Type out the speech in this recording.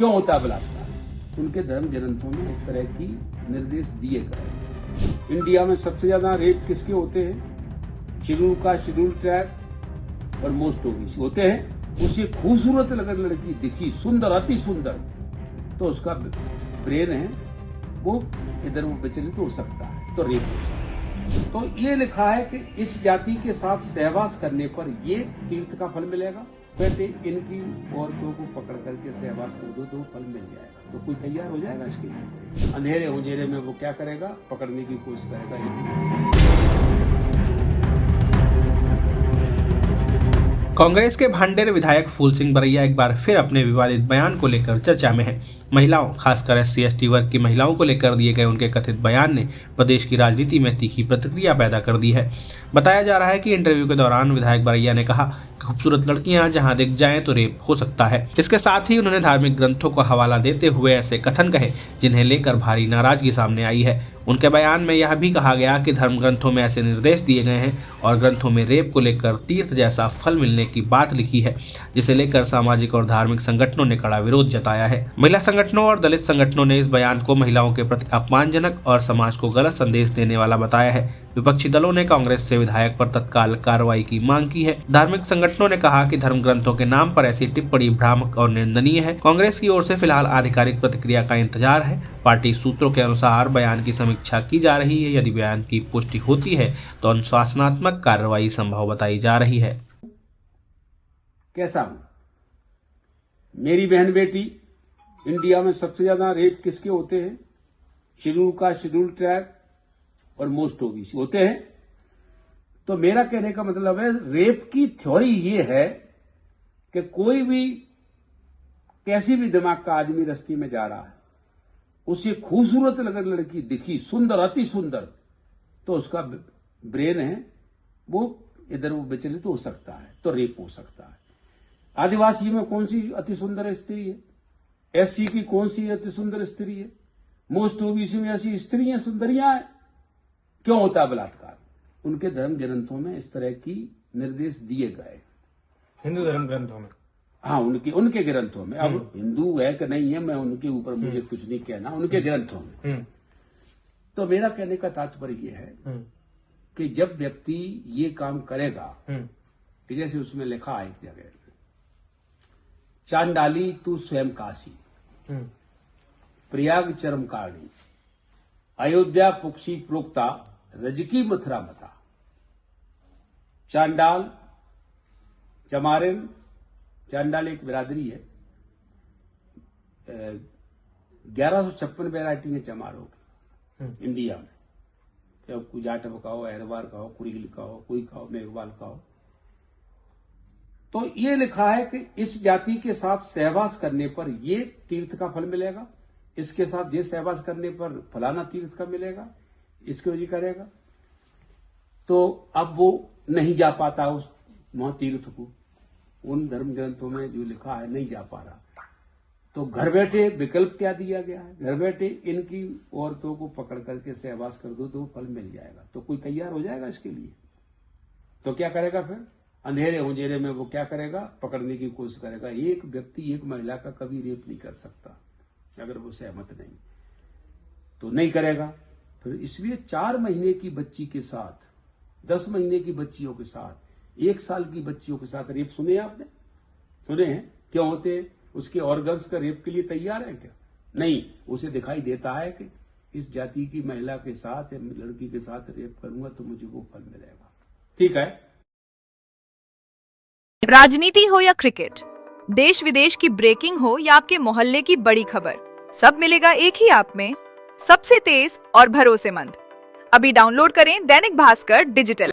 क्यों होता है बलात्कार। उनके धर्म ग्रंथों में इस तरह की निर्देश दिए गए। इंडिया में सबसे ज्यादा रेप किसके होते हैं? शेड्यूल कास्ट, शेड्यूल ट्राइब और मोस्ट ओबीसी होते हैं। उसे खूबसूरत अगर लड़की दिखी, सुंदर, अति सुंदर, तो उसका ब्रेन है वो इधर वो विचलित हो सकता है, तो रेप हो सकता है। तो ये लिखा है कि इस जाति के साथ सहवास करने पर ये तीर्थ का फल मिलेगा। बेटे इनकी औरतों को पकड़ करके सहवास कर दो तो फल मिल जाएगा। तो कोई तैयार हो जाएगा इसके लिए? अंधेरे उजेरे में वो क्या करेगा? पकड़ने की कोशिश करेगा। कांग्रेस के भांडेर विधायक फूल सिंह बरैया एक बार फिर अपने विवादित बयान को लेकर चर्चा में हैं। महिलाओं, खासकर SC/ST वर्ग की महिलाओं को लेकर दिए गए उनके कथित बयान ने प्रदेश की राजनीति में तीखी प्रतिक्रिया पैदा कर दी है। बताया जा रहा है कि इंटरव्यू के दौरान विधायक बरैया ने कहा कि खूबसूरत लड़कियां जहां दिख जाएं तो रेप हो सकता है। इसके साथ ही उन्होंने धार्मिक ग्रंथों को हवाला देते हुए ऐसे कथन कहे जिन्हें लेकर भारी नाराजगी सामने आई है। उनके बयान में यह भी कहा गया कि धर्म ग्रंथों में ऐसे निर्देश दिए गए हैं और ग्रंथों में रेप को लेकर तीर्थ जैसा फल मिलने की बात लिखी है, जिसे लेकर सामाजिक और धार्मिक संगठनों ने कड़ा विरोध जताया है। महिला संगठनों और दलित संगठनों ने इस बयान को महिलाओं के प्रति अपमानजनक और समाज को गलत संदेश देने वाला बताया है। विपक्षी दलों ने कांग्रेस से विधायक पर तत्काल कार्रवाई की मांग की है। धार्मिक संगठनों ने कहा कि धर्म ग्रंथों के नाम पर ऐसी टिप्पणी भ्रामक और निंदनीय है। कांग्रेस की ओर से फिलहाल आधिकारिक प्रतिक्रिया का इंतजार है। पार्टी सूत्रों के अनुसार बयान की समीक्षा की जा रही है। यदि बयान की पुष्टि होती है तो अनुशासनात्मक कार्रवाई संभव बताई जा रही है। कैसा हूं? मेरी बहन बेटी, इंडिया में सबसे ज्यादा रेप किसके होते हैं? शेड्यूल कास्ट, शेड्यूल ट्राइब और मोस्ट ओबीसी होते हैं। तो मेरा कहने का मतलब है, रेप की थ्योरी ये है कि कोई भी कैसी भी दिमाग का आदमी रस्ते में जा रहा है, उसे खूबसूरत अगर लड़की दिखी, सुंदर, अति सुंदर, तो उसका ब्रेन है वो इधर वो विचलित हो सकता है, तो रेप हो सकता है। आदिवासी में कौन सी अति सुंदर स्त्री है? SC की कौन सी अति सुंदर स्त्री है? मोस्ट ओबीसी में ऐसी स्त्रियां, सुंदरियां हैं। क्यों होता है बलात्कार? उनके धर्म ग्रंथों में इस तरह की निर्देश दिए गए। हिंदू धर्म ग्रंथों में? हाँ, उनके ग्रंथों में। अब हिंदू है कि नहीं है, मैं उनके ऊपर मुझे कुछ नहीं कहना, उनके ग्रंथों में। तो मेरा कहने का तात्पर्य यह है कि जब व्यक्ति ये काम करेगा, कि जैसे उसमें लिखा है एक जगह, चांडाली तू स्वयं काशी, प्रयाग चरम कारणी, अयोध्या पुक्षी प्रोक्ता, रजकी मथुरा मता। चांडाल, चमारिन, चांडाल एक बिरादरी है। 1156 वैरायटी है चमारों की इंडिया में। चाहे कोई जाटव का हो, अहरवार का हो, कुरील का हो, कोई का हो, मेघवाल का हो। तो ये लिखा है कि इस जाति के साथ सहवास करने पर ये तीर्थ का फल मिलेगा, इसके साथ ये सहवास करने पर फलाना तीर्थ का मिलेगा, इसके वजह करेगा। तो अब वो नहीं जा पाता उस वहां तीर्थ को, उन धर्म ग्रंथों में जो लिखा है नहीं जा पा रहा। तो घर बैठे विकल्प क्या दिया गया है? घर बैठे इनकी औरतों को पकड़ करके सहवास कर दो तो फल मिल जाएगा। तो कोई तैयार हो जाएगा इसके लिए? तो क्या करेगा फिर? अंधेरे उजेरे में वो क्या करेगा? पकड़ने की कोशिश करेगा। एक व्यक्ति एक महिला का कभी रेप नहीं कर सकता अगर वो सहमत नहीं, तो नहीं करेगा। फिर इसलिए 4 महीने की बच्ची के साथ, 10 महीने की बच्चियों के साथ, 1 साल की बच्चियों के साथ रेप सुने आपने? सुने हैं? क्यों होते हैं? उसके ऑर्गन्स का रेप के लिए तैयार है क्या? नहीं, उसे दिखाई देता है कि इस जाति की महिला के साथ या लड़की के साथ रेप करूंगा तो मुझे वो फल मिलेगा। ठीक है। राजनीति हो या क्रिकेट, देश विदेश की ब्रेकिंग हो या आपके मोहल्ले की बड़ी खबर, सब मिलेगा एक ही ऐप में, सबसे तेज और भरोसेमंद। अभी डाउनलोड करें दैनिक भास्कर डिजिटल।